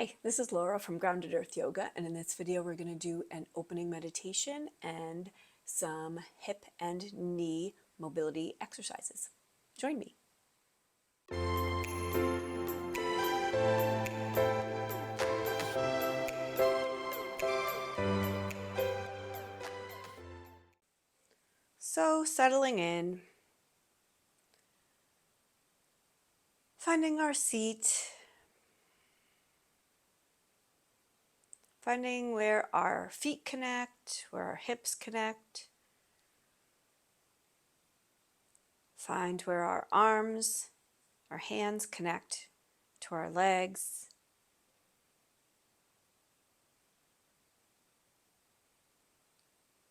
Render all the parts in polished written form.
Hi, this is Laura from Grounded Earth Yoga, and in this video we're going to do an opening meditation and some hip and knee mobility exercises. Join me. So settling in, finding our seat, finding where our feet connect, where our hips connect. Find where our arms, our hands connect to our legs.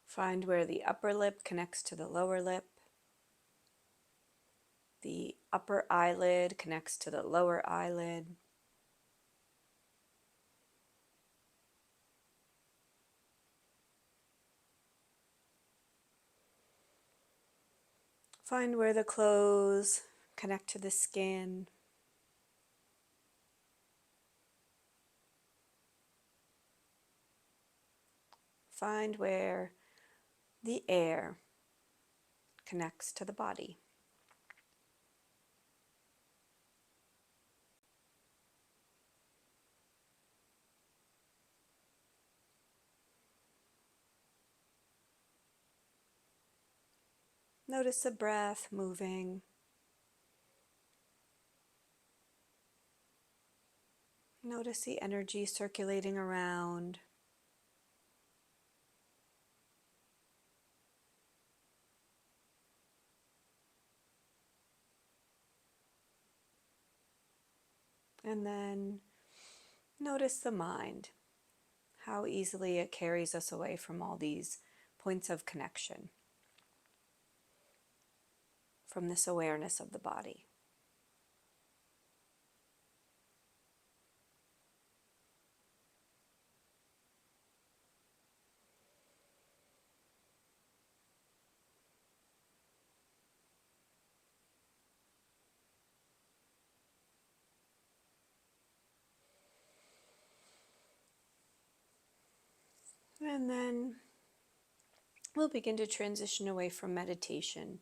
Find where the upper lip connects to the lower lip. The upper eyelid connects to the lower eyelid. Find where the clothes connect to the skin. Find where the air connects to the body. Notice the breath moving. Notice the energy circulating around. And then notice the mind, how easily it carries us away from all these points of connection, from this awareness of the body. And then we'll begin to transition away from meditation,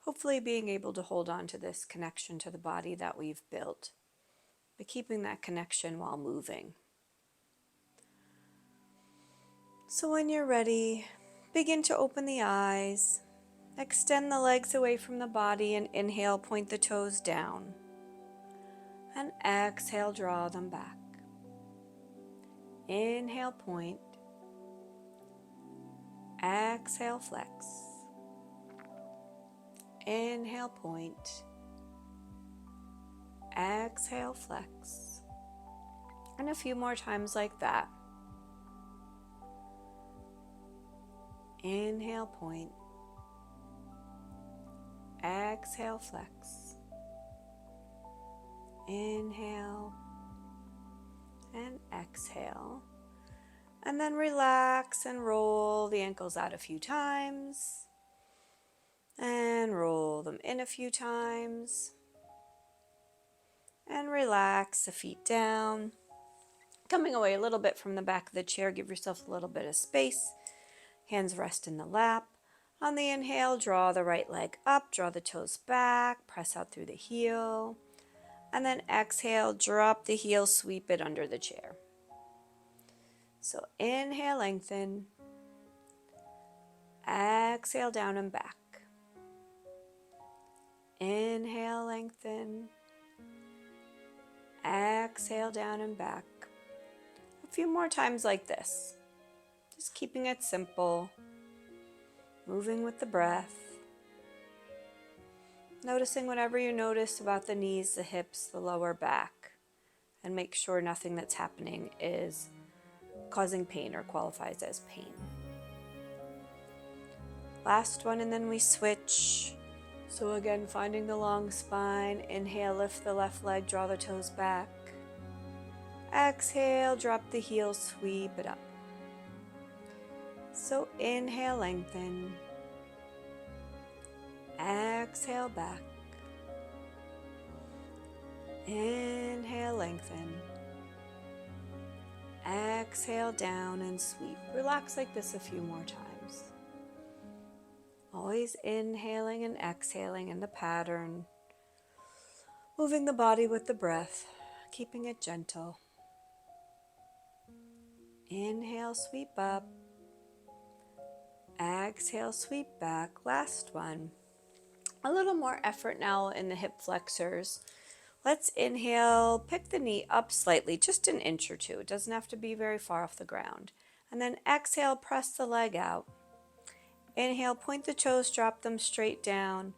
hopefully being able to hold on to this connection to the body that we've built, but keeping that connection while moving. So when you're ready, begin to open the eyes, extend the legs away from the body, and inhale, point the toes down, and exhale, draw them back. Inhale, point, exhale, flex. Inhale, point, exhale, flex. And a few more times like that. Inhale, point, exhale, flex. Inhale and exhale. And then relax and roll the ankles out a few times. And roll them in a few times. And relax the feet down. Coming away a little bit from the back of the chair, give yourself a little bit of space. Hands rest in the lap. On the inhale, draw the right leg up, draw the toes back, press out through the heel. And then exhale, drop the heel, sweep it under the chair. So inhale, lengthen. Exhale, down and back. Inhale, lengthen. Exhale, down and back. A few more times like this. Just keeping it simple. Moving with the breath. Noticing whatever you notice about the knees, the hips, the lower back. And make sure nothing that's happening is causing pain or qualifies as pain. Last one, and then we switch. So again, finding the long spine. Inhale, lift the left leg, draw the toes back. Exhale, drop the heel, sweep it up. So inhale, lengthen. Exhale, back. Inhale, lengthen. Exhale down and sweep. Relax like this a few more times. Always inhaling and exhaling in the pattern. Moving the body with the breath, keeping it gentle. Inhale, sweep up. Exhale, sweep back. Last one. A little more effort now in the hip flexors. Let's inhale, pick the knee up slightly, just an inch or two. It doesn't have to be very far off the ground. And then exhale, press the leg out. Inhale, point the toes, drop them straight down.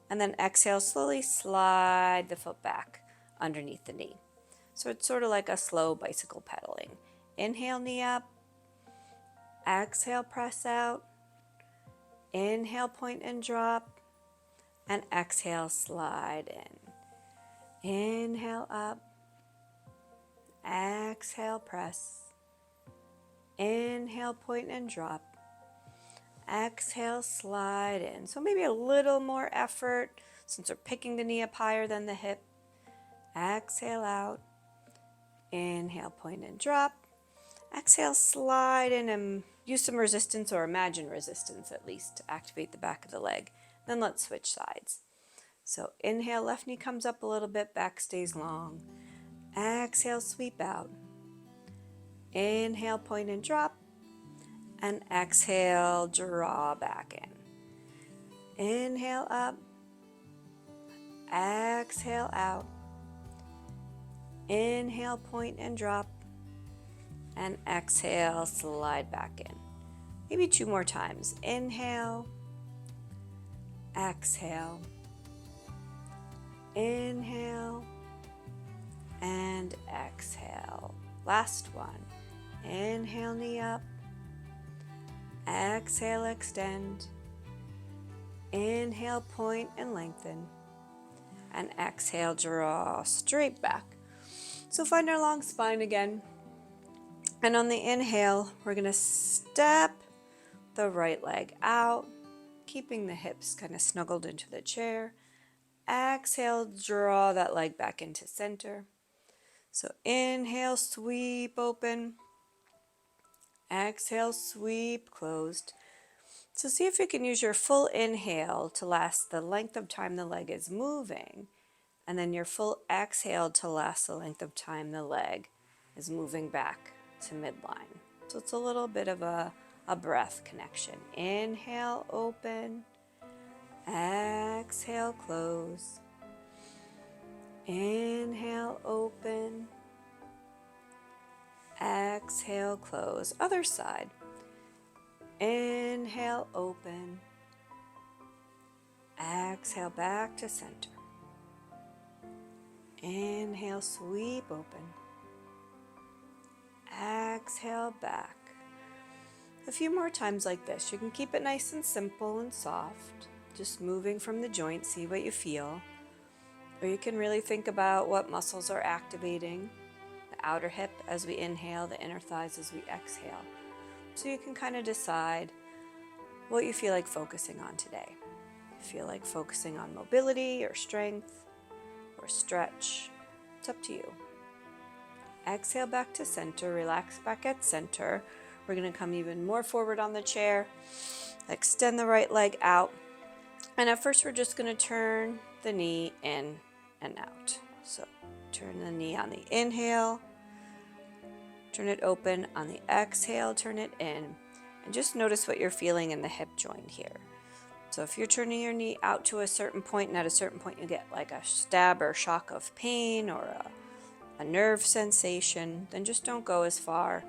And then exhale, slowly slide the foot back underneath the knee. So it's sort of like a slow bicycle pedaling. Inhale, knee up. Exhale, press out. Inhale, point and drop. And exhale, slide in. Inhale up, exhale, press. Inhale, point and drop. Exhale, slide in. So maybe a little more effort since we're picking the knee up higher than the hip. Exhale out. Inhale, point and drop. Exhale, slide in and use some resistance, or imagine resistance at least, to activate the back of the leg. Then let's switch sides. So inhale, left knee comes up a little bit, back stays long. Exhale, sweep out. Inhale, point and drop. And exhale, draw back in. Inhale up. Exhale out. Inhale, point and drop. And exhale, slide back in. Maybe 2 more times. Inhale. Exhale. Inhale and exhale. Last one. Inhale, knee up. Exhale, extend. Inhale, point and lengthen. And exhale, draw straight back. So find our long spine again. And on the inhale, we're going to step the right leg out, keeping the hips kind of snuggled into the chair. Exhale, draw that leg back into center. So inhale, sweep open. Exhale, sweep closed. So see if you can use your full inhale to last the length of time the leg is moving, and then your full exhale to last the length of time the leg is moving back to midline. So it's a little bit of a breath connection. Inhale, open. Exhale, close. Inhale, open. Exhale, close. Other side. Inhale, open. Exhale, back to center. Inhale, sweep open. Exhale, back. A few more times like this. You can keep it nice and simple and soft. Just moving from the joint, see what you feel. Or you can really think about what muscles are activating. The outer hip as we inhale, the inner thighs as we exhale. So you can kind of decide what you feel like focusing on today. You feel like focusing on mobility or strength or stretch. It's up to you. Exhale back to center, relax back at center. We're going to come even more forward on the chair. Extend the right leg out. And at first we're just going to turn the knee in and out. So turn the knee on the inhale, turn it open on the exhale, turn it in, and just notice what you're feeling in the hip joint here. So if you're turning your knee out to a certain point, and at a certain point you get like a stab or shock of pain or a nerve sensation, then just don't go as far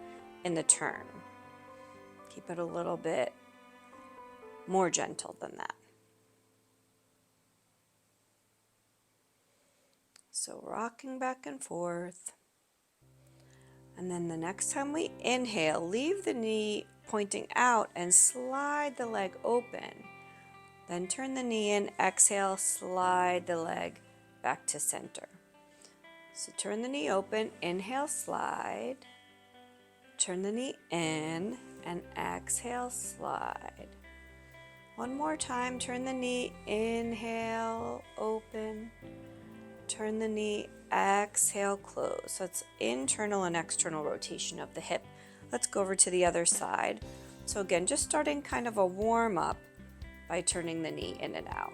in the turn. Keep it a little bit more gentle than that. So rocking back and forth. And then the next time we inhale, leave the knee pointing out and slide the leg open. Then turn the knee in, exhale, slide the leg back to center. So turn the knee open, inhale, slide. Turn the knee in and exhale, slide. One more time, turn the knee, inhale, open. Turn the knee, exhale, close. So it's internal and external rotation of the hip. Let's go over to the other side. So again, just starting kind of a warm up by turning the knee in and out.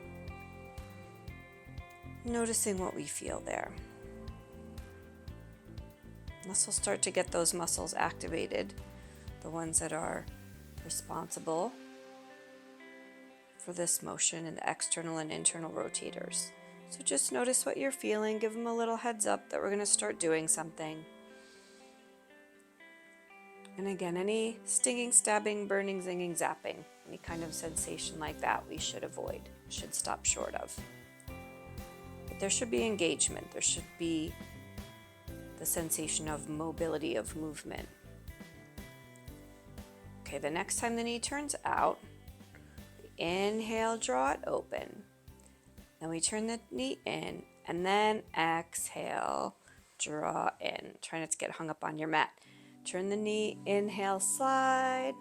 Noticing what we feel there. This will start to get those muscles activated, the ones that are responsible for this motion and the external and internal rotators. So just notice what you're feeling, give them a little heads up that we're going to start doing something. And again, any stinging, stabbing, burning, zinging, zapping, any kind of sensation like that we should avoid, should stop short of. But there should be engagement, there should be the sensation of mobility, of movement. Okay, the next time the knee turns out, inhale, draw it open. Then we turn the knee in, and then exhale, draw in. Try not to get hung up on your mat. Turn the knee, inhale, slide.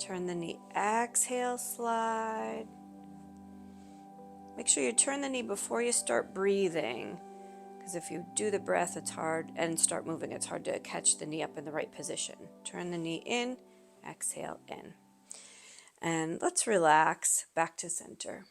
Turn the knee, exhale, slide. Make sure you turn the knee before you start breathing, because if you do the breath, it's hard, and start moving, it's hard to catch the knee up in the right position. Turn the knee in, exhale, in. And let's relax back to center.